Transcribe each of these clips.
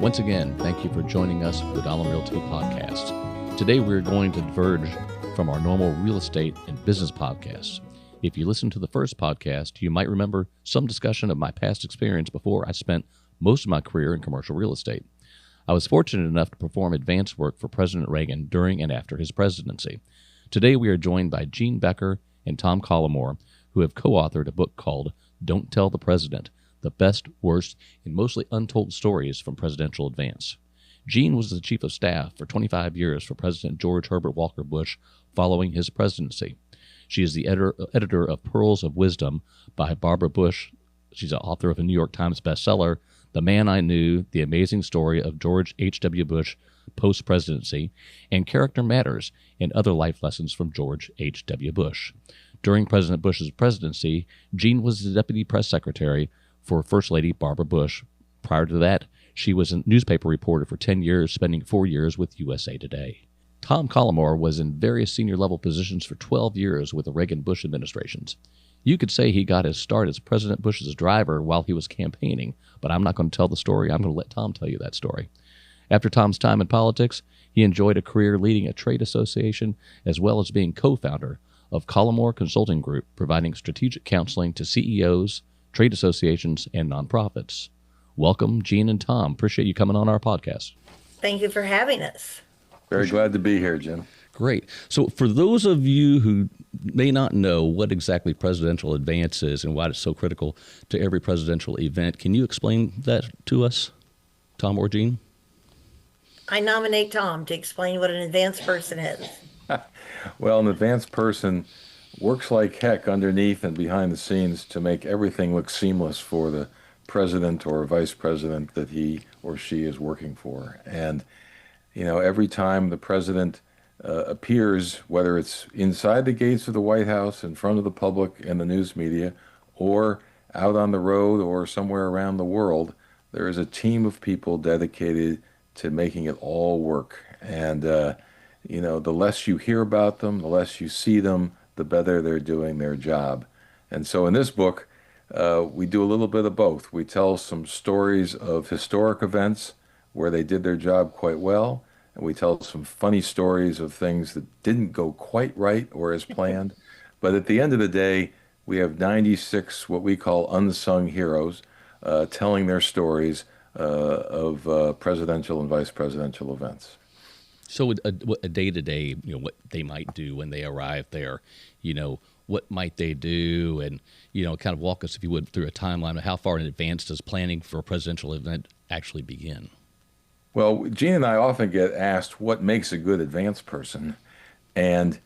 Once again, thank you for joining us for the Dahlem Realty Podcast. Today we're going to diverge from our normal real estate and business podcasts. If you listened to the first podcast, you might remember some discussion of my past experience before I spent most of my career in commercial real estate. I was fortunate enough to perform advance work for President Reagan during and after his presidency. Today we are joined by Gene Becker and Tom Collimore, who have co-authored a book called Don't Tell the President: The Best, Worst, and Mostly Untold Stories from Presidential Advance. Gene was the chief of staff for 25 years for President George Herbert Walker Bush following his presidency. She is the editor of Pearls of Wisdom by Barbara Bush. She's the author of a New York Times bestseller, The Man I Knew, The Amazing Story of George H.W. Bush Post-Presidency, and Character Matters and Other Life Lessons from George H.W. Bush. During President Bush's presidency, Gene was the deputy press secretary for First Lady Barbara Bush. Prior to that, she was a newspaper reporter for 10 years, spending 4 years with USA Today. Tom Collimore was in various senior level positions for 12 years with the Reagan-Bush administrations. You could say he got his start as President Bush's driver while he was campaigning, but I'm not going to tell the story. I'm going to let Tom tell you that story. After Tom's time in politics, he enjoyed a career leading a trade association as well as being co-founder of Collimore Consulting Group, providing strategic counseling to CEOs, trade associations, and nonprofits. Welcome, Gene and Tom. Appreciate you coming on our podcast. Thank you for having us. Very glad to be here, Jim. Great. So for those of you who may not know what exactly presidential advance is and why it's so critical to every presidential event, can you explain that to us, Tom or Gene? I nominate Tom to explain what an advanced person is. Well, an advanced person works like heck underneath and behind the scenes to make everything look seamless for the president or vice president that he or she is working for. And, you know, every time the president appears, whether it's inside the gates of the White House, in front of the public and the news media, or out on the road or somewhere around the world, there is a team of people dedicated to making it all work. And, you know, the less you hear about them, the less you see them, the better they're doing their job. And so in this book, we do a little bit of both. We tell some stories of historic events where they did their job quite well, and we tell some funny stories of things that didn't go quite right or as planned. But at the end of the day, we have 96 what we call unsung heroes telling their stories of presidential and vice presidential events. So a day-to-day, you know, what they might do when they arrive there, you know, what might they do? And, you know, kind of walk us, if you would, through a timeline of how far in advance does planning for a presidential event actually begin? Well, Gene and I often get asked what makes a good advance person. And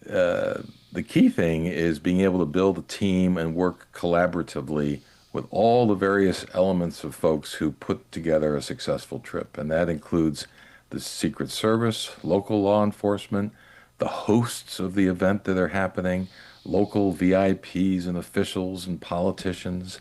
the key thing is being able to build a team and work collaboratively with all the various elements of folks who put together a successful trip. And that includes the Secret Service, local law enforcement, the hosts of the event that are happening, local VIPs and officials and politicians,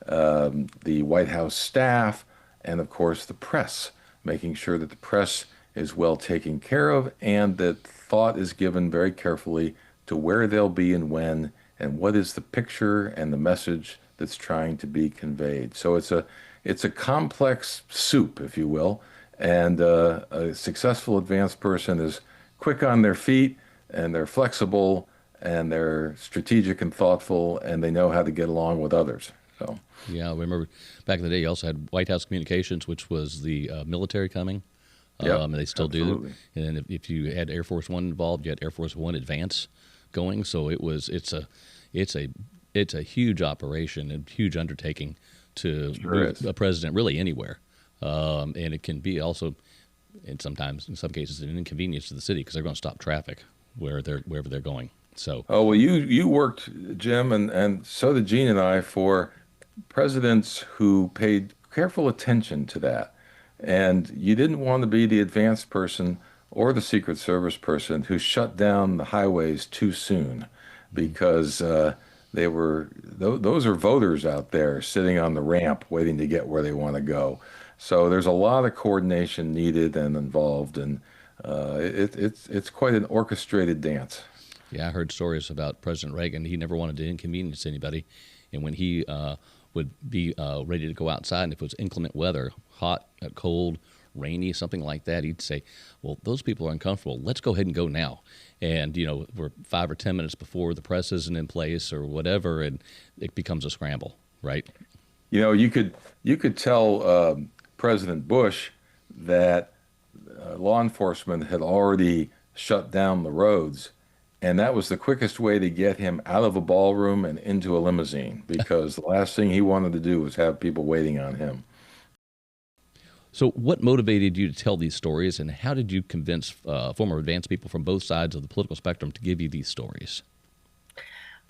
the White House staff, and of course the press, making sure that the press is well taken care of and that thought is given very carefully to where they'll be and when, and what is the picture and the message that's trying to be conveyed. So it's a complex soup, if you will. And a successful advanced person is quick on their feet, and they're flexible, and they're strategic and thoughtful, and they know how to get along with others. So yeah, I remember back in the day, you also had White House Communications, which was the military coming. And they still absolutely do. And if you had Air Force One involved, you had Air Force One Advance going. So it's a huge operation and huge undertaking to move a president really anywhere. And it can be also, and sometimes in some cases, an inconvenience to the city because they're going to stop traffic wherever they're going. So well, you worked, Jim, and so did Gene and I, for presidents who paid careful attention to that. And you didn't want to be the advanced person or the Secret Service person who shut down the highways too soon, because those are voters out there sitting on the ramp waiting to get where they want to go. So there's a lot of coordination needed and involved, and it's quite an orchestrated dance. Yeah, I heard stories about President Reagan. He never wanted to inconvenience anybody, and when he would be ready to go outside, and if it was inclement weather, hot, cold, rainy, something like that, he'd say, "Well, those people are uncomfortable. Let's go ahead and go now." And we're 5 or 10 minutes before the press isn't in place or whatever, and it becomes a scramble, right? You could tell President Bush that law enforcement had already shut down the roads, and that was the quickest way to get him out of a ballroom and into a limousine because the last thing he wanted to do was have people waiting on him. So, what motivated you to tell these stories, and how did you convince former advanced people from both sides of the political spectrum to give you these stories?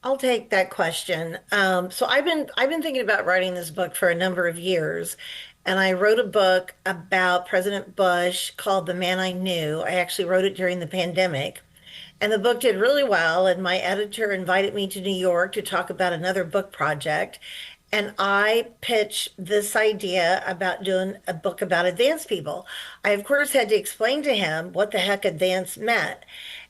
I'll take that question. So I've been thinking about writing this book for a number of years, and I wrote a book about President Bush called The Man I Knew. I actually wrote it during the pandemic, and the book did really well. And my editor invited me to New York to talk about another book project. And I pitched this idea about doing a book about advanced people. I, of course, had to explain to him what the heck advanced meant.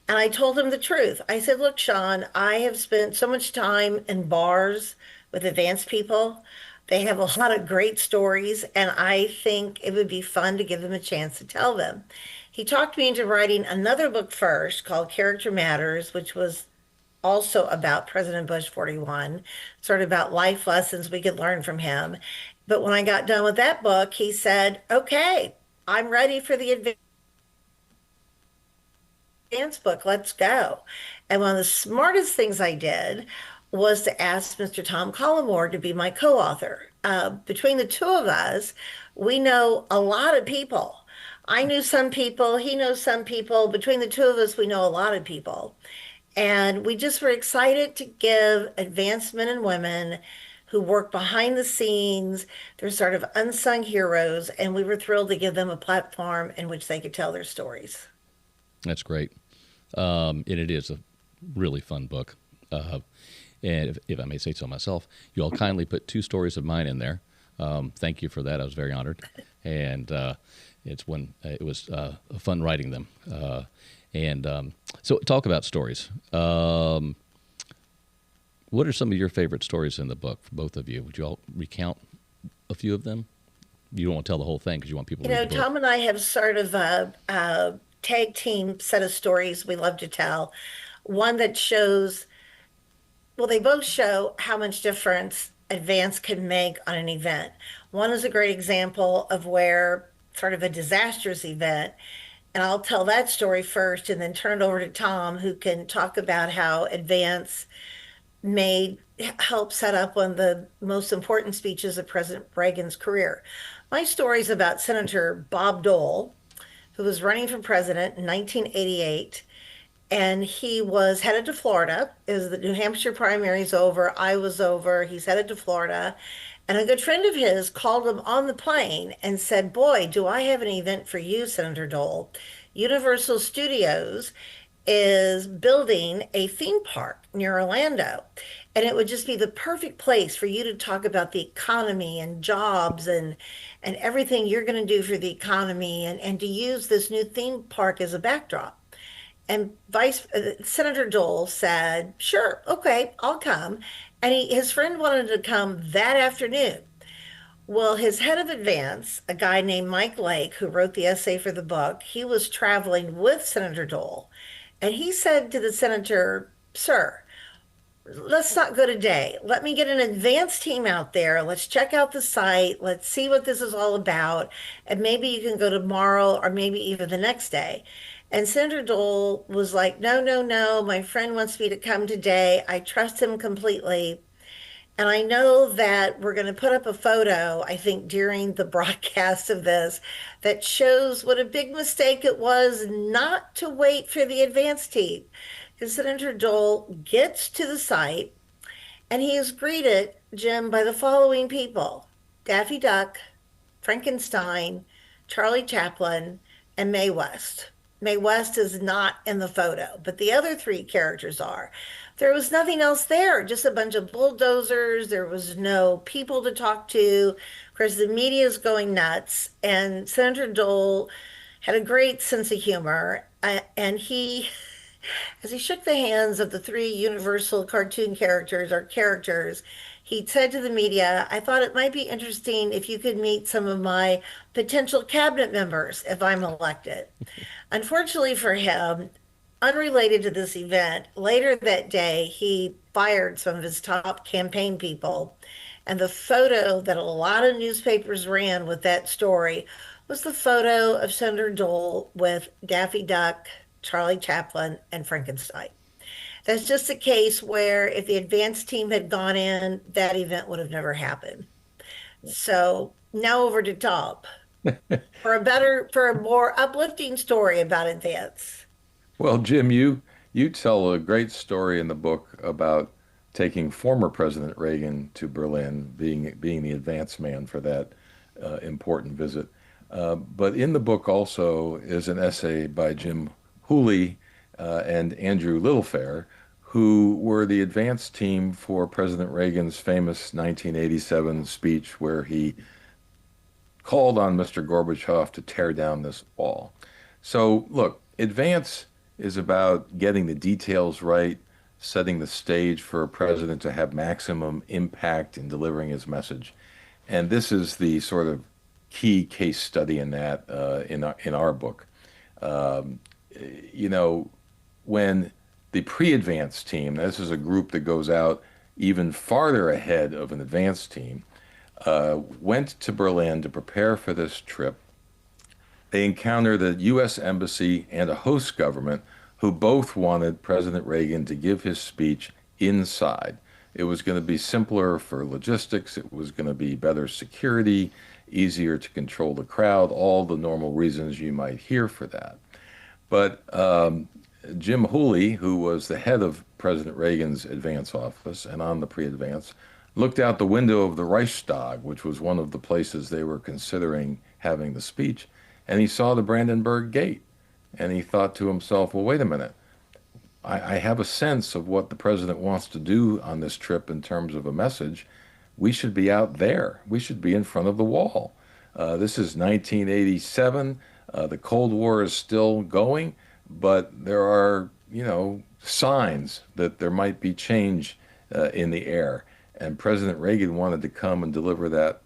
And I told him the truth. I said, "Look, Sean, I have spent so much time in bars with advanced people. They have a lot of great stories, and I think it would be fun to give them a chance to tell them." He talked me into writing another book first called Character Matters, which was also about President Bush 41, sort of about life lessons we could learn from him. But when I got done with that book, he said, "Okay, I'm ready for the dance book. Let's go." And one of the smartest things I did was to ask Mr. Tom Collimore to be my co-author. Between the two of us, we know a lot of people. I knew some people, he knows some people. Between the two of us, we know a lot of people. And we just were excited to give advanced men and women who work behind the scenes, they're sort of unsung heroes, and we were thrilled to give them a platform in which they could tell their stories. That's great. And it is a really fun book. And if I may say so myself, you all kindly put 2 stories of mine in there. Thank you for that. I was very honored. And it was fun writing them. So talk about stories. What are some of your favorite stories in the book for both of you? Would you all recount a few of them? You don't want to tell the whole thing because you want people to read the book. Tom and I have sort of a tag team set of stories we love to tell. One that shows, well, they both show how much difference advance can make on an event. One is a great example of where sort of a disastrous event, and I'll tell that story first and then turn it over to Tom, who can talk about how advance made help set up one of the most important speeches of President Reagan's career. My story is about Senator Bob Dole, who was running for president in 1988, and he was headed to Florida. It was the New Hampshire primaries over, I was over, he's headed to Florida. And a good friend of his called him on the plane and said, "Boy, do I have an event for you, Senator Dole. Universal Studios is building a theme park near Orlando. And it would just be the perfect place for you to talk about the economy and jobs and everything you're going to do for the economy and to use this new theme park as a backdrop." And Vice Senator Dole said, "Sure, okay, I'll come." And his friend wanted to come that afternoon. Well, his head of advance, a guy named Mike Lake, who wrote the essay for the book, he was traveling with Senator Dole. And he said to the senator, "Sir, let's not go today. Let me get an advance team out there. Let's check out the site. Let's see what this is all about. And maybe you can go tomorrow or maybe even the next day." And Senator Dole was like, "No, no, no. My friend wants me to come today. I trust him completely. And I know that we're going to put up a photo, I think, during the broadcast of this that shows what a big mistake it was not to wait for the advance team." And Senator Dole gets to the site and he is greeted, Jim, by the following people: Daffy Duck, Frankenstein, Charlie Chaplin, and Mae West. Mae West is not in the photo, but the other 3 characters are. There was nothing else there, just a bunch of bulldozers. There was no people to talk to. Of course, the media is going nuts, and Senator Dole had a great sense of humor, and as he shook the hands of the 3 Universal cartoon characters, he said to the media, I thought it might be interesting if you could meet some of my potential cabinet members if I'm elected. Unfortunately for him, unrelated to this event, later that day, he fired some of his top campaign people. And the photo that a lot of newspapers ran with that story was the photo of Senator Dole with Daffy Duck, Charlie Chaplin, and Frankenstein. That's just a case where if the advance team had gone in, that event would have never happened. So now over to Tom for a more uplifting story about advance. Well, Jim, you tell a great story in the book about taking former President Reagan to Berlin, being the advance man for that important visit. But in the book also is an essay by Jim Hooley and Andrew Littlefair, who were the advance team for President Reagan's famous 1987 speech where he called on Mr. Gorbachev to tear down this wall. So, look, advance is about getting the details right, setting the stage for a president to have maximum impact in delivering his message. And this is the sort of key case study in that in our book. Um, you know, when the pre-advance team, this is a group that goes out even farther ahead of an advance team, went to Berlin to prepare for this trip. They encountered the U.S. Embassy and a host government who both wanted President Reagan to give his speech inside. It was going to be simpler for logistics. It was going to be better security, easier to control the crowd, all the normal reasons you might hear for that. But Jim Hooley, who was the head of President Reagan's advance office and on the pre-advance, looked out the window of the Reichstag, which was one of the places they were considering having the speech, and he saw the Brandenburg Gate. And he thought to himself, well, wait a minute. I have a sense of what the president wants to do on this trip in terms of a message. We should be out there. We should be in front of the wall. This is 1987. The Cold War is still going, but there are, signs that there might be change in the air. And President Reagan wanted to come and deliver that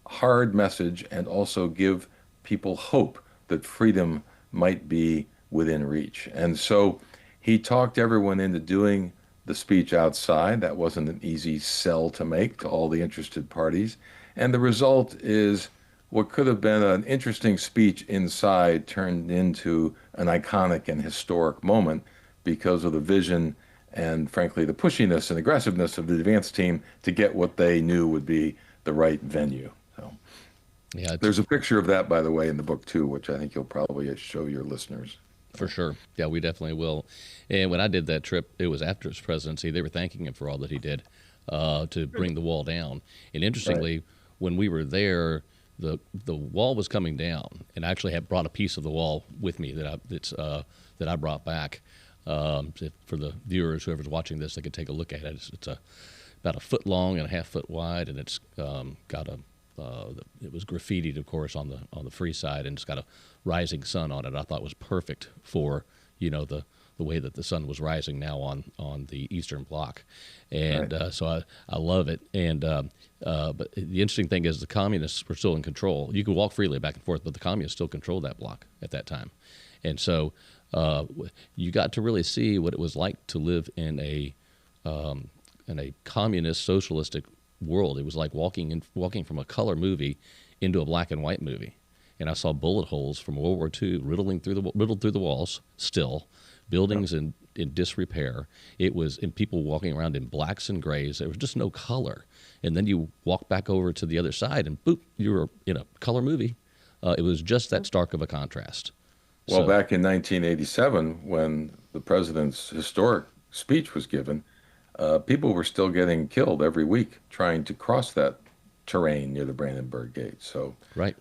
hard message and also give people hope that freedom might be within reach. And so he talked everyone into doing the speech outside. That wasn't an easy sell to make to all the interested parties. And the result is what could have been an interesting speech inside turned into an iconic and historic moment because of the vision and, frankly, the pushiness and aggressiveness of the advance team to get what they knew would be the right venue. So, yeah, there's a picture of that, by the way, in the book, too, which I think you'll probably show your listeners. For sure. Yeah, we definitely will. And when I did that trip, it was after his presidency. They were thanking him for all that he did to bring the wall down. And interestingly, when we were there, the wall was coming down, and I actually had brought a piece of the wall with me that I brought back for the viewers, whoever's watching this, they could take a look at it. It's about a foot long and a half foot wide, and it's got it was graffitied, of course, on the free side, and it's got a rising sun on it. I thought was perfect for the way that the sun was rising now on the Eastern Bloc, and so I love it. And but the interesting thing is the communists were still in control. You could walk freely back and forth, but the communists still controlled that block at that time, and so you got to really see what it was like to live in a communist socialistic world. It was like walking from a color movie into a black and white movie. And I saw bullet holes from World War II riddled through the walls still, buildings in disrepair. It was in people walking around in blacks and grays. There was just no color. And then you walk back over to the other side and boop, you were in a color movie. It was just that stark of a contrast. Well, back in 1987, when the president's historic speech was given, people were still getting killed every week trying to cross that terrain near the Brandenburg Gate. So, right.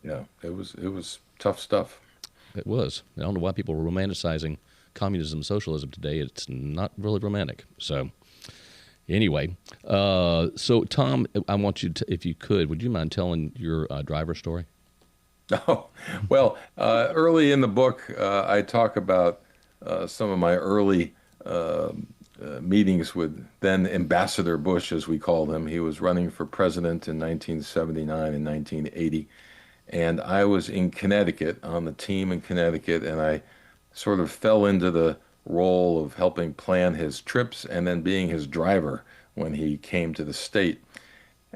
Yeah, it was tough stuff. It was. I don't know why people were romanticizing communism and socialism today. It's not really romantic. So, anyway, so Tom, I want you to, if you could, would you mind telling your driver story? Oh, well, early in the book, I talk about some of my early meetings with then Ambassador Bush, as we called him. He was running for president in 1979 and 1980. And I was in Connecticut on the team in Connecticut, and I sort of fell into the role of helping plan his trips and then being his driver when he came to the state.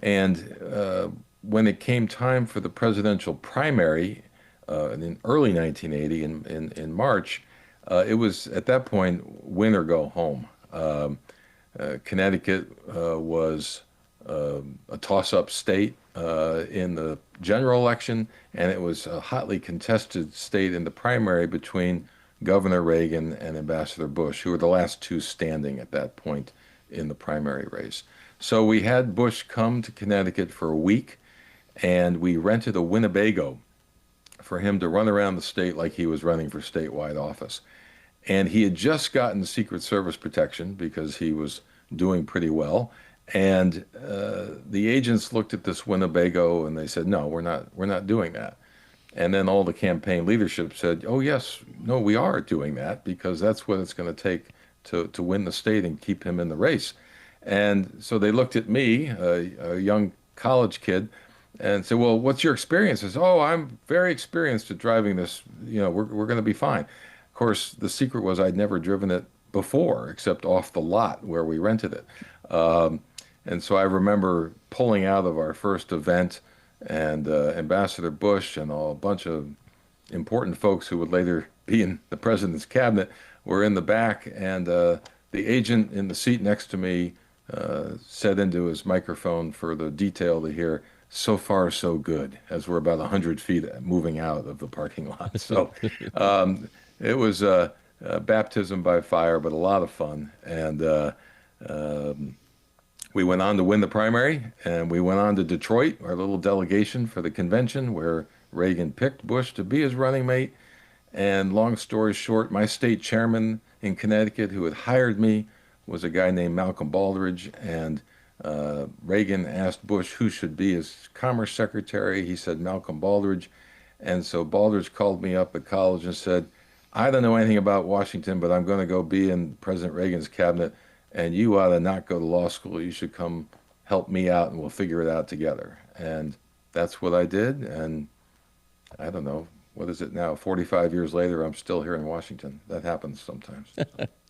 And when it came time for the presidential primary in early 1980, in March, it was at that point win or go home. Connecticut was a toss-up state in the general election, and it was a hotly contested state in the primary between Governor Reagan and Ambassador Bush, who were the last two standing at that point in the primary race. So we had Bush come to Connecticut for a week, and we rented a Winnebago for him to run around the state like he was running for statewide office. And he had just gotten Secret Service protection because he was doing pretty well. And the agents looked at this Winnebago and they said, "No, we're not doing that." And then all the campaign leadership said, "Oh yes, no, we are doing that because that's what it's going to take to win the state and keep him in the race." And so they looked at me, a young college kid, and said, "Well, what's your experience?" I said, "Oh, I'm very experienced at driving this. We're going to be fine." Of course, the secret was I'd never driven it before, except off the lot where we rented it. And so I remember pulling out of our first event, and Ambassador Bush and a bunch of important folks who would later be in the president's cabinet were in the back, and the agent in the seat next to me said into his microphone for the detail to hear, "So far, so good," as we're about 100 feet moving out of the parking lot. So it was a baptism by fire, but a lot of fun. And we went on to win the primary, and we went on to Detroit, our little delegation for the convention, where Reagan picked Bush to be his running mate. And long story short, my state chairman in Connecticut, who had hired me, was a guy named Malcolm Baldrige. And Reagan asked Bush who should be his commerce secretary. He said Malcolm Baldrige. And so Baldrige called me up at college and said, "I don't know anything about Washington, but I'm going to go be in President Reagan's cabinet, and you ought to not go to law school. You should come help me out, and we'll figure it out together." And that's what I did. And I don't know, what is it now? 45 years later, I'm still here in Washington. That happens sometimes.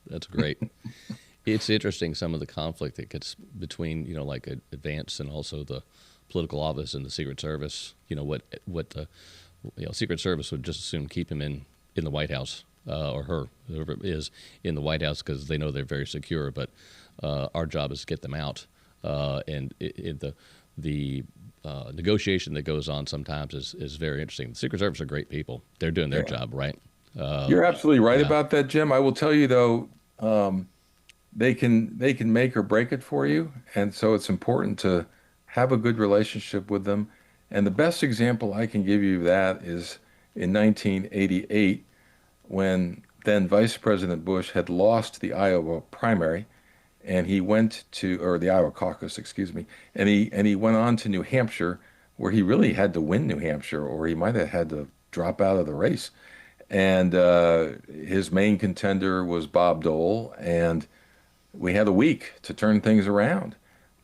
That's great. It's interesting, some of the conflict that gets between, like advance and also the political office and the Secret Service. Secret Service would just as soon keep him in the White House, or her, whoever it is, in the White House, because they know they're very secure. But our job is to get them out. The negotiation that goes on sometimes is very interesting. The Secret Service are great people. They're doing their job, right? You're absolutely right about that, Jim. I will tell you, though, they can make or break it for you. And so it's important to have a good relationship with them. And the best example I can give you of that is in 1988, when then Vice President Bush had lost the Iowa primary, and he went to, or the Iowa caucus, excuse me, and he went on to New Hampshire, where he really had to win New Hampshire, or he might have had to drop out of the race. And his main contender was Bob Dole, and we had a week to turn things around.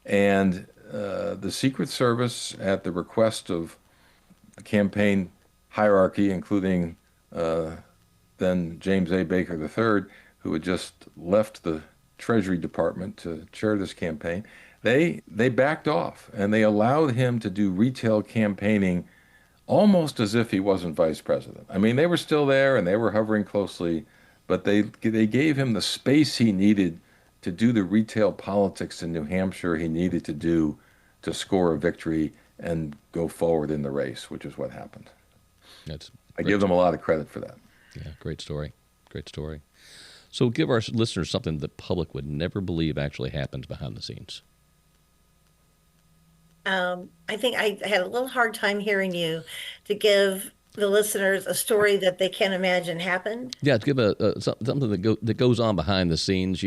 And the Secret Service, at the request of the campaign hierarchy, including then James A. Baker III, who had just left the Treasury Department to chair this campaign, they backed off, and they allowed him to do retail campaigning almost as if he wasn't vice president. I mean, they were still there and they were hovering closely, but they gave him the space he needed to do the retail politics in New Hampshire he needed to do to score a victory and go forward in the race, which is what happened. I give them a lot of credit for that. Yeah, great story. Great story. So give our listeners something the public would never believe actually happens behind the scenes. I think I had a little hard time hearing you to give the listeners a story that they can't imagine happened. Yeah, to give something that goes on behind the scenes,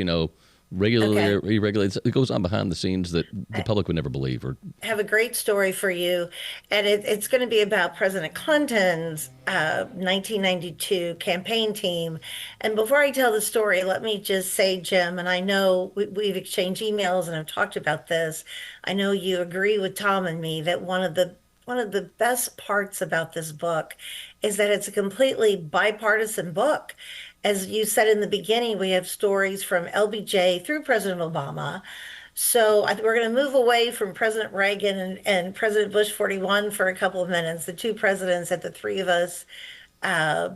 Okay. regularly regulates. It goes on behind the scenes that the public would never believe. Or Have a great story for you, and it's going to be about President Clinton's 1992 campaign team. And before I tell the story, let me just say, Jim, and I know we've exchanged emails and have talked about this. I know you agree with Tom and me that one of the best parts about this book is that it's a completely bipartisan book. As you said in the beginning, we have stories from LBJ through President Obama. So we're going to move away from President Reagan and President Bush 41 for a couple of minutes, the two presidents that the three of us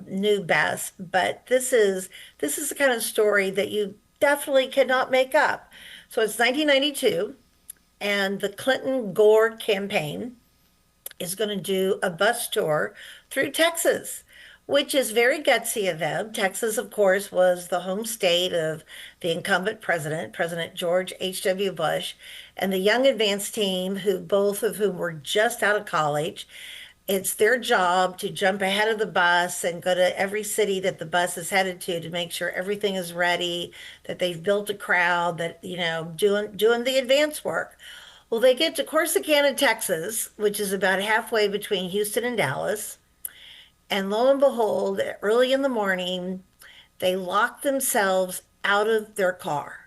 knew best. But this is the kind of story that you definitely cannot make up. So it's 1992, and the Clinton Gore campaign is going to do a bus tour through Texas, which is very gutsy of them. Texas, of course, was the home state of the incumbent president, President George H.W. Bush, and the young advance team, who both of whom were just out of college. It's their job to jump ahead of the bus and go to every city that the bus is headed to make sure everything is ready, that they've built a crowd, that, doing the advance work. Well, they get to Corsicana, Texas, which is about halfway between Houston and Dallas. And lo and behold, early in the morning, they lock themselves out of their car.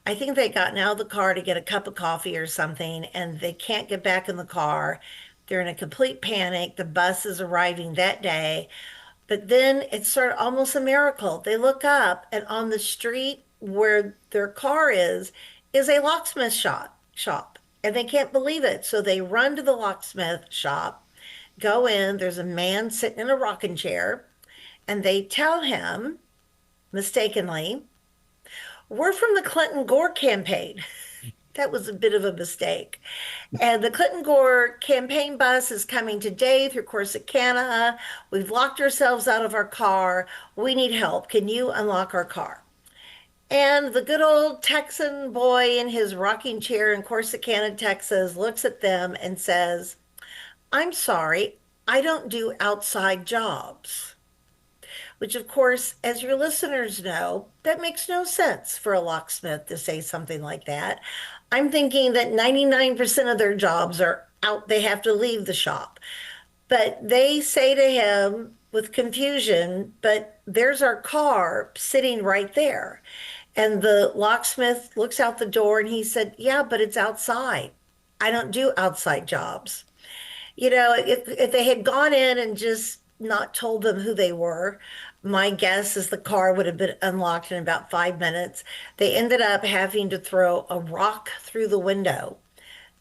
I think they gotten out of the car to get a cup of coffee or something, and they can't get back in the car. They're in a complete panic. The bus is arriving that day. But then it's sort of almost a miracle. They look up, and on the street where their car is a locksmith shop. And they can't believe it. So they run to the locksmith shop, go in, there's a man sitting in a rocking chair, and they tell him, mistakenly, we're from the Clinton Gore campaign. That was a bit of a mistake. And the Clinton Gore campaign bus is coming today through Corsicana. We've locked ourselves out of our car. We need help. Can you unlock our car? And the good old Texan boy in his rocking chair in Corsicana, Texas, looks at them and says, I'm sorry, I don't do outside jobs. Which, of course, as your listeners know, that makes no sense for a locksmith to say something like that. I'm thinking that 99% of their jobs are out, they have to leave the shop. But they say to him with confusion, but there's our car sitting right there. And the locksmith looks out the door and he said, yeah, but it's outside. I don't do outside jobs. If they had gone in and just not told them who they were, my guess is the car would have been unlocked in about 5 minutes. They ended up having to throw a rock through the window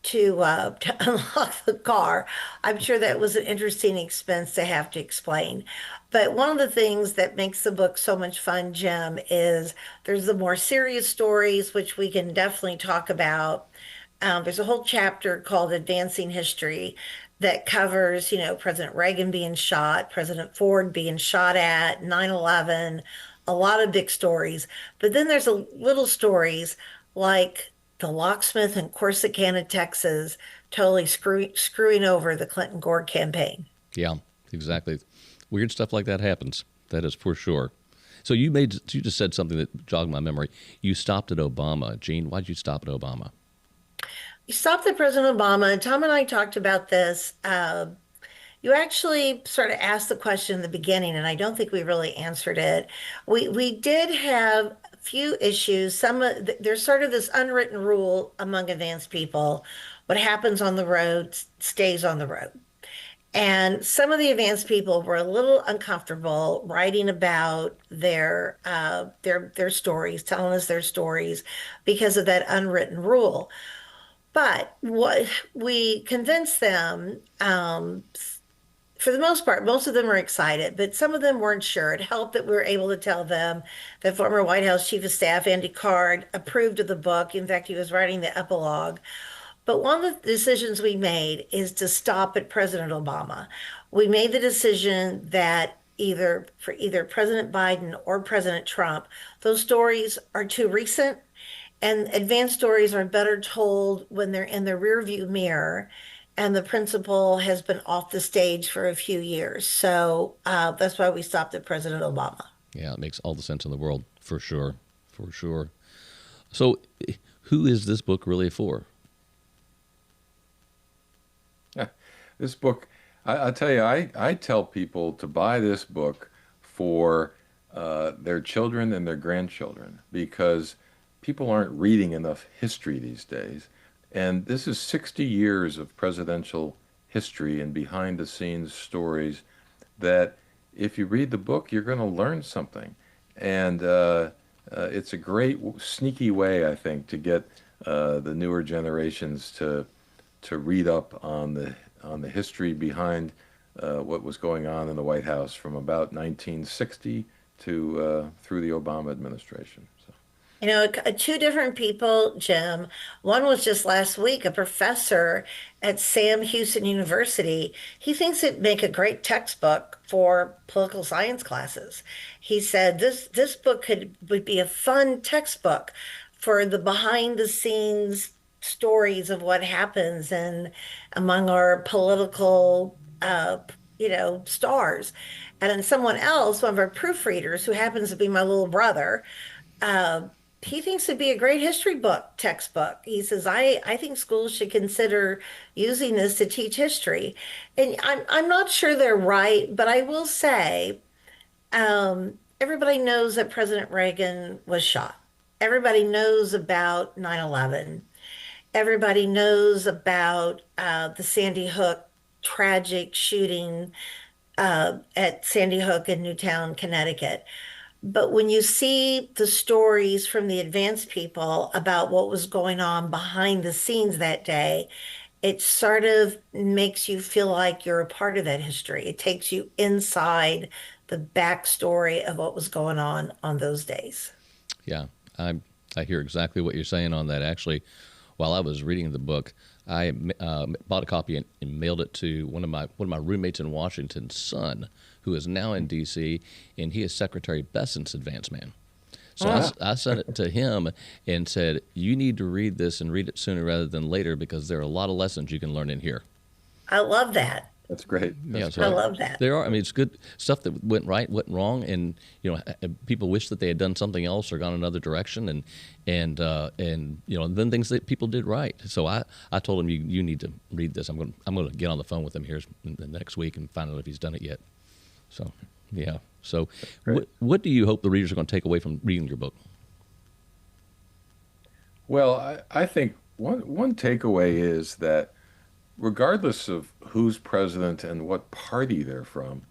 to unlock the car. I'm sure that was an interesting expense to have to explain. But one of the things that makes the book so much fun, Jim, is there's the more serious stories, which we can definitely talk about. There's a whole chapter called Advancing History that covers, President Reagan being shot, President Ford being shot at, 9/11, a lot of big stories. But then there's a little stories like the locksmith in Corsicana, Texas, totally screwing over the Clinton Gore campaign. Yeah, exactly. Weird stuff like that happens. That is for sure. So you just said something that jogged my memory. You stopped at Obama. Gene, why did you stop at Obama? You stopped at President Obama. Tom and I talked about this. You actually sort of asked the question in the beginning, and I don't think we really answered it. We did have a few issues. There's sort of this unwritten rule among advanced people: what happens on the road stays on the road. And some of the advanced people were a little uncomfortable writing about their stories, telling us their stories because of that unwritten rule. But what we convinced them, for the most part, most of them were excited, but some of them weren't sure. It helped that we were able to tell them that former White House Chief of Staff Andy Card approved of the book. In fact, he was writing the epilogue. But one of the decisions we made is to stop at President Obama. We made the decision that either President Biden or President Trump, those stories are too recent, and advanced stories are better told when they're in the rearview mirror and the principal has been off the stage for a few years. So that's why we stopped at President Obama. Yeah, it makes all the sense in the world, for sure. For sure. So, who is this book really for? This book, I tell you, I tell people to buy this book for their children and their grandchildren because people aren't reading enough history these days. And this is 60 years of presidential history and behind the scenes stories that if you read the book, you're going to learn something. And it's a great, sneaky way, I think, to get the newer generations to read up on the history behind what was going on in the White House from about 1960 to through the Obama administration. So, You know, two different people, Jim. One was just last week, a professor at Sam Houston University. He thinks it'd make a great textbook for political science classes. He said this book would be a fun textbook for the behind the scenes stories of what happens and among our political stars. And then someone else, one of our proofreaders, who happens to be my little brother, uh, he thinks it'd be a great history book, textbook. He says, I think schools should consider using this to teach history. And I'm not sure they're right, but I will say everybody knows that President Reagan was shot. Everybody knows about 9/11. Everybody knows about the Sandy Hook tragic shooting at Sandy Hook in Newtown, Connecticut. But when you see the stories from the advanced people about what was going on behind the scenes that day, it sort of makes you feel like you're a part of that history. It takes you inside the backstory of what was going on those days. Yeah, I I hear exactly what you're saying on that. Actually, while I was reading the book, I bought a copy and mailed it to one of my roommates in Washington's son, who is now in D.C. and he is Secretary Bessent's advance man. So I sent it to him and said, "You need to read this and read it sooner rather than later because there are a lot of lessons you can learn in here." I love that. that's great. Yeah, That's so I great. love that. there are. I mean, it's good stuff that went right, went wrong, and people wish that they had done something else or gone another direction, and then things that people did right. So I told him you need to read this. I'm going to get on the phone with him here in the next week and find out if he's done it yet. So yeah. So Great. what do you hope the readers are going to take away from reading your book? Well, I think one takeaway is that regardless of who's president and what party they're from,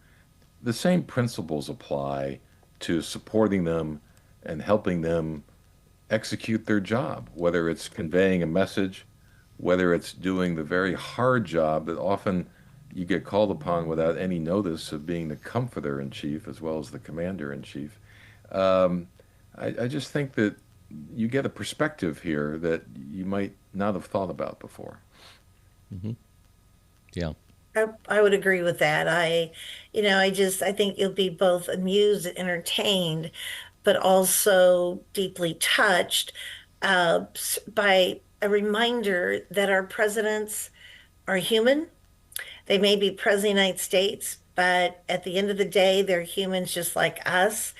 the same principles apply to supporting them and helping them execute their job, whether it's conveying a message, whether it's doing the very hard job that often you get called upon without any notice of being the comforter in chief as well as the commander in chief. Um, I just think that you get a perspective here that you might not have thought about before. Hmm. Yeah. I would agree with that. I think you'll be both amused and entertained, but also deeply touched by a reminder that our presidents are human. They may be president of the United States, but at the end of the day, they're humans just like us.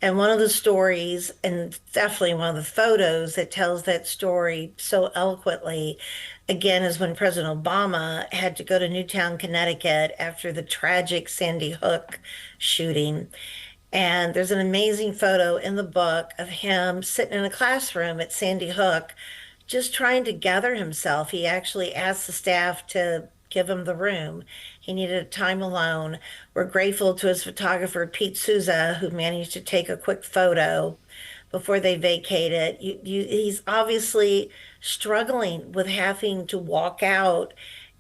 And one of the stories, and definitely one of the photos that tells that story so eloquently, again, is when President Obama had to go to Newtown, Connecticut after the tragic Sandy Hook shooting. And there's an amazing photo in the book of him sitting in a classroom at Sandy Hook, just trying to gather himself. He actually asked the staff to give him the room. He needed time alone. We're grateful to his photographer, Pete Souza, who managed to take a quick photo before they vacated. He's obviously struggling with having to walk out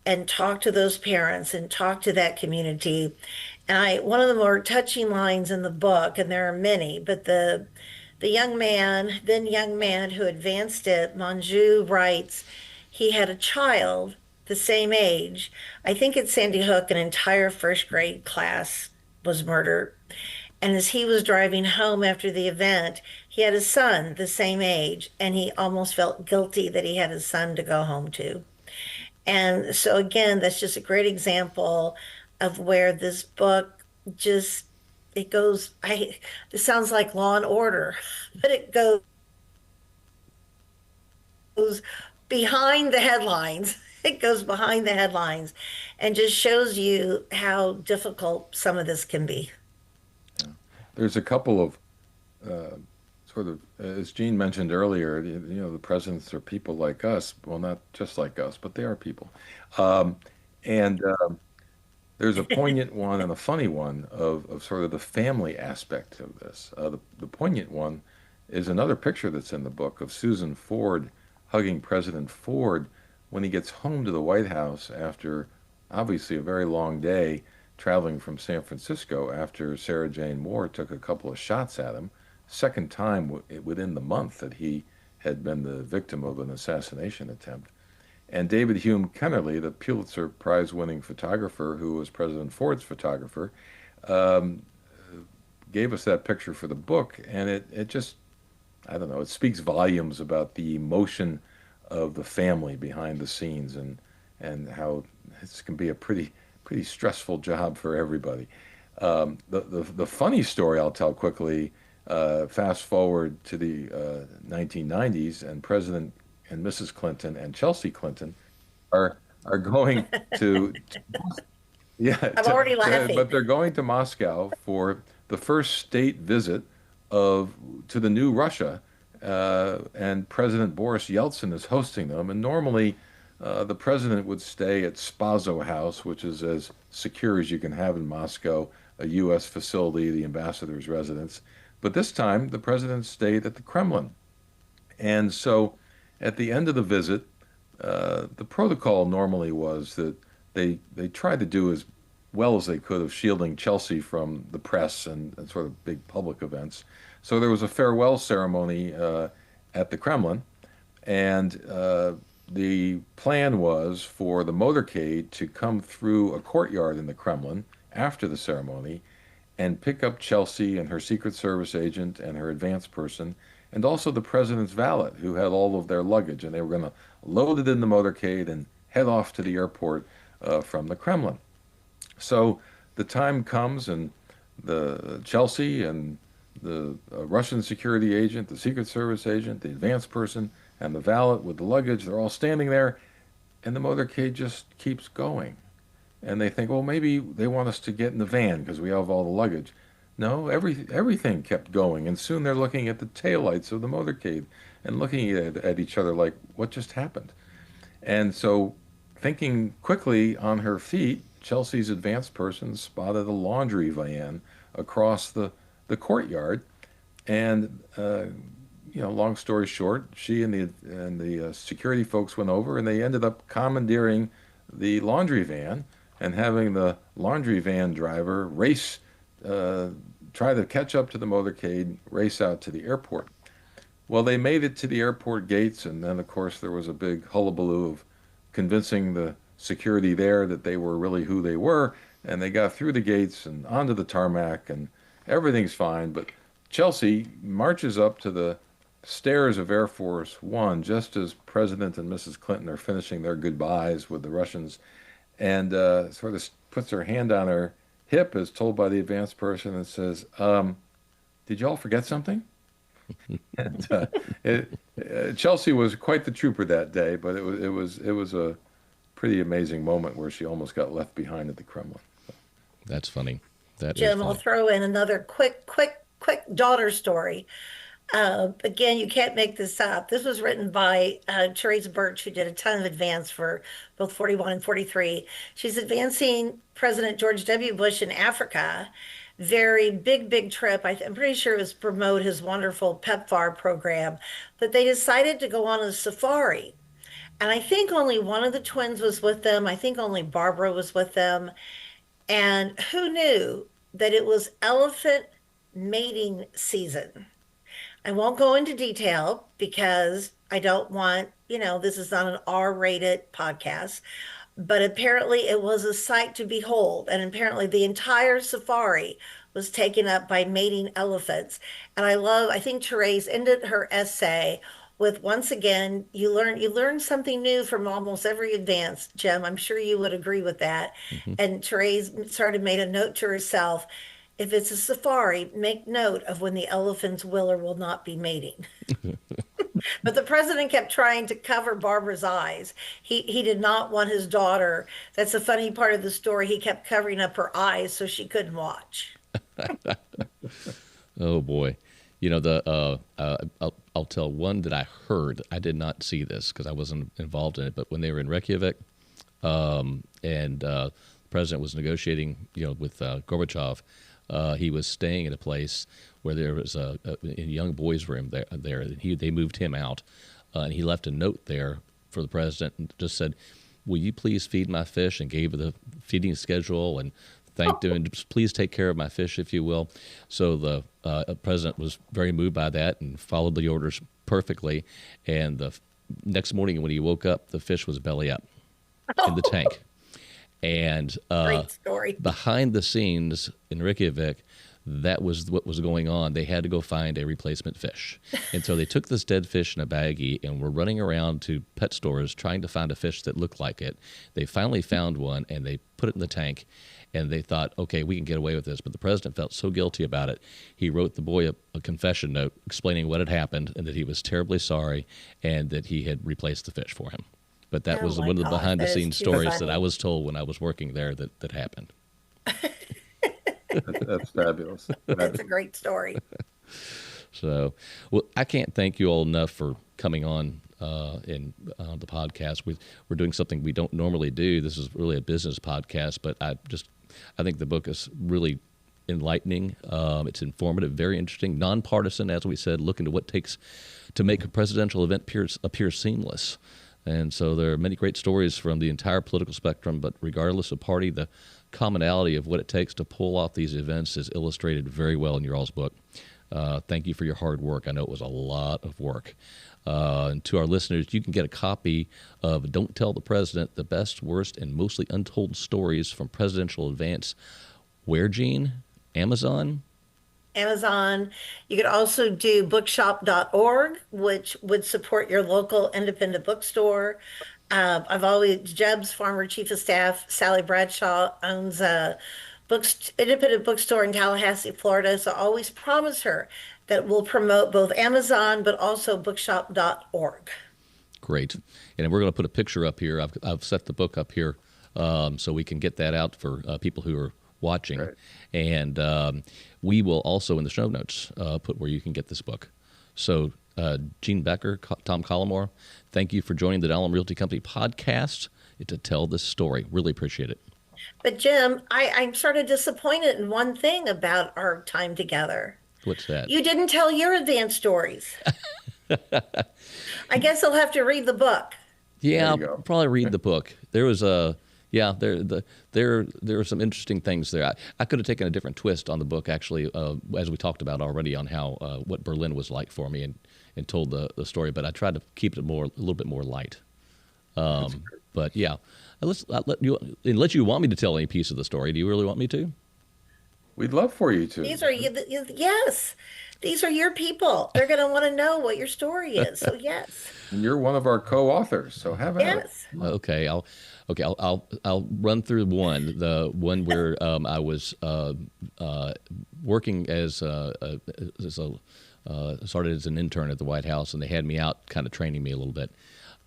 and talk to those parents and talk to that community. And one of the more touching lines in the book, and there are many, but the young man who advanced it, Manju writes, he had a child the same age. I think at Sandy Hook, an entire first grade class was murdered. And as he was driving home after the event, he had a son the same age, and he almost felt guilty that he had his son to go home to. And so, again, that's just a great example of where this book just it goes. This sounds like Law and Order, but it goes goes behind the headlines. It goes behind the headlines and just shows you how difficult some of this can be. There's a couple of sort of, as Gene mentioned earlier, the presidents are people like us. Well, not just like us, but they are people. Um, and there's a poignant one and a funny one of sort of the family aspect of this. The poignant one is another picture that's in the book of Susan Ford hugging President Ford when he gets home to the White House after obviously a very long day traveling from San Francisco after Sarah Jane Moore took a couple of shots at him. Second time within the month that he had been the victim of an assassination attempt. And David Hume Kennerly, the Pulitzer Prize winning photographer who was President Ford's photographer, um, gave us that picture for the book. And it just, I don't know, it speaks volumes about the emotion of the family behind the scenes and how this can be a pretty stressful job for everybody. The funny story I'll tell quickly, fast forward to the 1990s, and President and Mrs. Clinton and Chelsea Clinton are going to yeah, I'm already but laughing. they're going to Moscow for the first state visit of to the new Russia, and President Boris Yeltsin is hosting them. And normally, the president would stay at Spaso House, which is as secure as you can have in Moscow, a U.S. facility, the ambassador's residence. But this time, the president stayed at the Kremlin. And so, at the end of the visit, the protocol normally was that they tried to do as well as they could of shielding Chelsea from the press and sort of big public events. So there was a farewell ceremony at the Kremlin, and the plan was for the motorcade to come through a courtyard in the Kremlin after the ceremony and pick up Chelsea and her Secret Service agent and her advance person, and also the president's valet, who had all of their luggage, and they were going to load it in the motorcade and head off to the airport from the Kremlin. So the time comes, and the Chelsea and the Russian security agent, the Secret Service agent, the advance person, and the valet with the luggage, they're all standing there, and the motorcade just keeps going. And they think, well, maybe they want us to get in the van because we have all the luggage. No, everything kept going, and soon they're looking at the taillights of the motorcade and looking at each other like, what just happened? And so, thinking quickly on her feet, Chelsea's advanced person spotted a laundry van across the courtyard. And, long story short, she and the security folks went over, and they ended up commandeering the laundry van and having the laundry van driver uh, try to catch up to the motorcade, race out to the airport. Well, they made it to the airport gates, and then, of course, there was a big hullabaloo of convincing the security there that they were really who they were, and they got through the gates and onto the tarmac, and everything's fine. But Chelsea marches up to the stairs of Air Force One just as President and Mrs. Clinton are finishing their goodbyes with the Russians, and sort of puts her hand on her hip, as told by the advanced person, and says, "Did y'all forget something?" And Chelsea was quite the trooper that day, but it was a pretty amazing moment where she almost got left behind at the Kremlin. That's funny. That is Jim, I'll funny. throw in another quick daughter story. Again, you can't make this up. This was written by Therese Birch, who did a ton of advance for both 41 and 43. She's advancing President George W. Bush in Africa. Very big trip. I'm pretty sure it was to promote his wonderful PEPFAR program. But they decided to go on a safari. And I think only one of the twins was with them. I think only Barbara was with them. And who knew that it was elephant mating season? I won't go into detail because I don't want, this is not an R-rated podcast, but apparently it was a sight to behold. And apparently the entire safari was taken up by mating elephants. And I think Therese ended her essay with, once again, you learn something new from almost every advance, Jim. I'm sure you would agree with that. Hmm. And Therese sort of made a note to herself, if it's a safari, make note of when the elephants will or will not be mating. But the president kept trying to cover Barbara's eyes. He did not want his daughter. That's the funny part of the story. He kept covering up her eyes so she couldn't watch. Oh boy. You know, I'll tell one that I heard. I did not see this because I wasn't involved in it. But when they were in Reykjavik, and the president was negotiating, with Gorbachev, he was staying at a place where there was a young boys' room there, and they moved him out, and he left a note there for the president and just said, "Will you please feed my fish?" and gave the feeding schedule and thanked him, and just please take care of my fish, if you will. So the president was very moved by that and followed the orders perfectly. And the next morning when he woke up, the fish was belly up in the tank. And Great story. behind the scenes in Reykjavik, that was what was going on. They had to go find a replacement fish. And so they took this dead fish in a baggie and were running around to pet stores trying to find a fish that looked like it. They finally found one, and they put it in the tank. And they thought, okay, we can get away with this. But the president felt so guilty about it, he wrote the boy a confession note explaining what had happened and that he was terribly sorry and that he had replaced the fish for him. But that was one of the behind-the-scenes stories that I was told when I was working there that happened. That's fabulous. That's a great story. So, well, I can't thank you all enough for coming on in the podcast. We're doing something we don't normally do. This is really a business podcast, but I think the book is really enlightening. It's informative, very interesting, nonpartisan, as we said, looking to what it takes to make a presidential event appear seamless. And so there are many great stories from the entire political spectrum, but regardless of party, the commonality of what it takes to pull off these events is illustrated very well in your all's book. Thank you for your hard work. I know it was a lot of work. And to our listeners, you can get a copy of Don't Tell the President, the best, worst, and mostly untold stories from presidential events. Where, Gene? Amazon? Amazon. You could also do bookshop.org, which would support your local independent bookstore. Jeb's former chief of staff, Sally Bradshaw, owns a independent bookstore in Tallahassee, Florida. So I always promise her that we'll promote both Amazon, but also bookshop.org. Great. And we're going to put a picture up here. I've set the book up here so we can get that out for people who are watching. Right. And we will also in the show notes put where you can get this book. So Gene Becker, Tom Collmore, thank you for joining the Dahlem Realty Company podcast to tell this story. Really appreciate it. But Jim, I'm sort of disappointed in one thing about our time together. What's that? You didn't tell your advanced stories. I guess I'll have to read the book. Yeah, I'll probably read the book. There was there were some interesting things there. I could have taken a different twist on the book, actually, as we talked about already on how what Berlin was like for me and told the story. But I tried to keep it a little bit more light. But yeah, unless you want me to tell any piece of the story. Do you really want me to? We'd love for you to. Yes, these are your people. They're going to want to know what your story is. So yes. And you're one of our co-authors, so have at it. Okay, I'll run through one. The one where I was working started as an intern at the White House, and they had me out, kind of training me a little bit.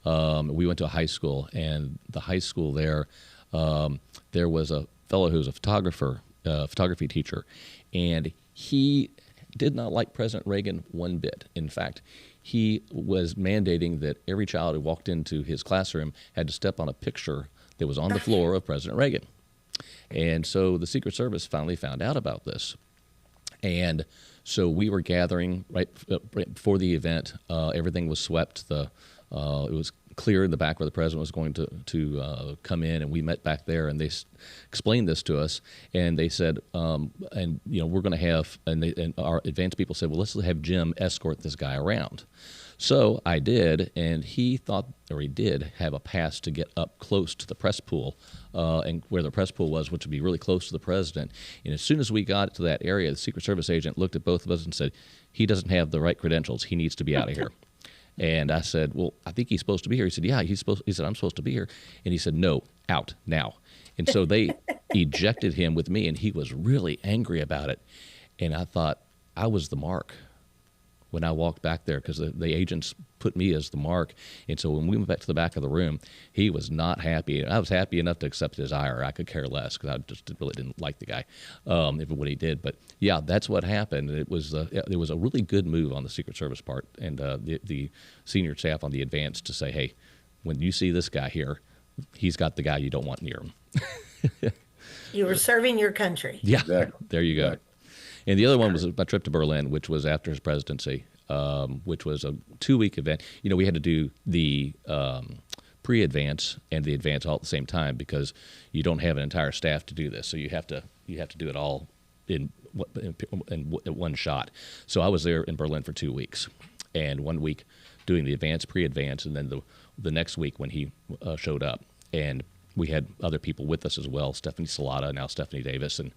We went to a high school, and the high school there was a fellow who was a photography teacher, and he did not like President Reagan one bit. In fact, he was mandating that every child who walked into his classroom had to step on a picture that was on the floor of President Reagan. And so the Secret Service finally found out about this. And so we were gathering right before the event. Everything was swept. It was clear in the back where the president was going to come in, and we met back there, and they explained this to us, and they said, we're going to have, and our advanced people said, well, let's have Jim escort this guy around. So I did, and he did have a pass to get up close to the press pool, and where the press pool was, which would be really close to the president. And as soon as we got to that area, the Secret Service agent looked at both of us and said, he doesn't have the right credentials. He needs to be out of here. And I said, well, I think he's supposed to be here. He said, yeah, he said, I'm supposed to be here. And he said, no, out now. And so they ejected him with me, and he was really angry about it. And I thought, I was the mark. when I walked back there, because the agents put me as the mark. And so when we went back to the back of the room, he was not happy. I was happy enough to accept his ire. I could care less because I just really didn't like the guy, what he did. But yeah, that's what happened. It was a really good move on the Secret Service part and the senior staff on the advance to say, hey, when you see this guy here, he's got the guy you don't want near him. You were serving your country. Yeah, Exactly. there you go. Exactly. And the other one was my trip to Berlin, which was after his presidency, which was a 2-week event. You know, we had to do the pre-advance and the advance all at the same time because you don't have an entire staff to do this. So you have to do it all in one shot. So I was there in Berlin for 2 weeks, and 1 week doing the advance, pre-advance, and then the next week when he showed up. And we had other people with us as well, Stephanie Salata, now Stephanie Davis, and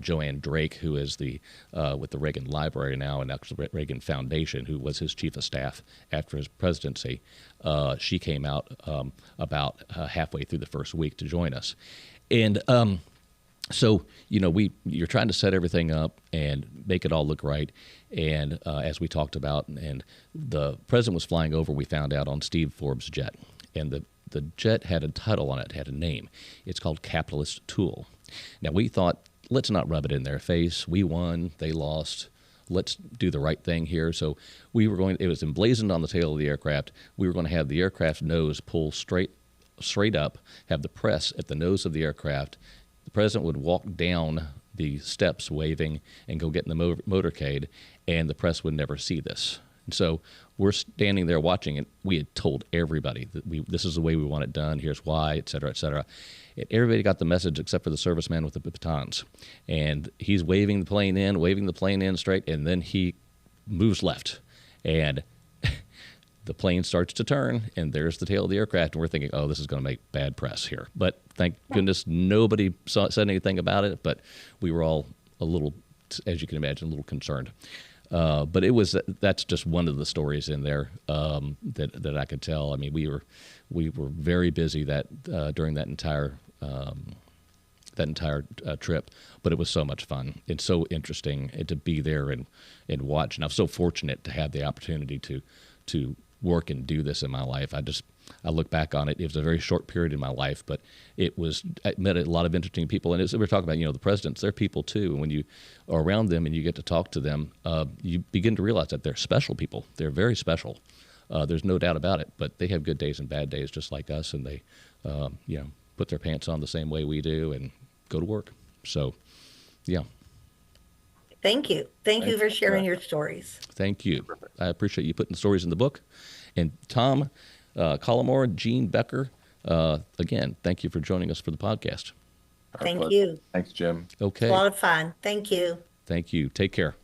Joanne Drake, who is with the Reagan Library now and actually Reagan Foundation, who was his chief of staff after his presidency. She came out about halfway through the first week to join us. And so, you know, you're trying to set everything up and make it all look right. And as we talked about, and the president was flying over, we found out on Steve Forbes' jet. And the jet had a title on it, had a name. It's called Capitalist Tool. Now, we thought, let's not rub it in their face. We won, they lost. Let's do the right thing here. So it was emblazoned on the tail of the aircraft. We were going to have the aircraft nose pull straight up, have the press at the nose of the aircraft. The president would walk down the steps waving and go get in the motorcade, and the press would never see this. And so we're standing there watching it. We had told everybody that this is the way we want it done. Here's why, et cetera, et cetera. And everybody got the message except for the serviceman with the batons. And he's waving the plane in straight, and then he moves left. And the plane starts to turn, and there's the tail of the aircraft, and we're thinking, oh, this is going to make bad press here. But thank goodness nobody said anything about it, but we were all a little, as you can imagine, a little concerned. But that's just one of the stories in there that I could tell. I mean, we were very busy during that entire trip, but it was so much fun and so interesting to be there and watch. And I'm so fortunate to have the opportunity to work and do this in my life. I look back on it. It was a very short period in my life, but I met a lot of interesting people. And we're talking about, the presidents, they're people too. And when you are around them and you get to talk to them, you begin to realize that they're special people. They're very special. There's no doubt about it, but they have good days and bad days just like us. And they, put their pants on the same way we do and go to work. So, yeah. Thank you. Thank you for sharing your stories. Thank you. I appreciate you putting the stories in the book. And Tom Collimore, Gene Becker, again, thank you for joining us for the podcast. Thank you. Thanks, Jim. Okay. It's a lot of fun. Thank you. Thank you. Take care.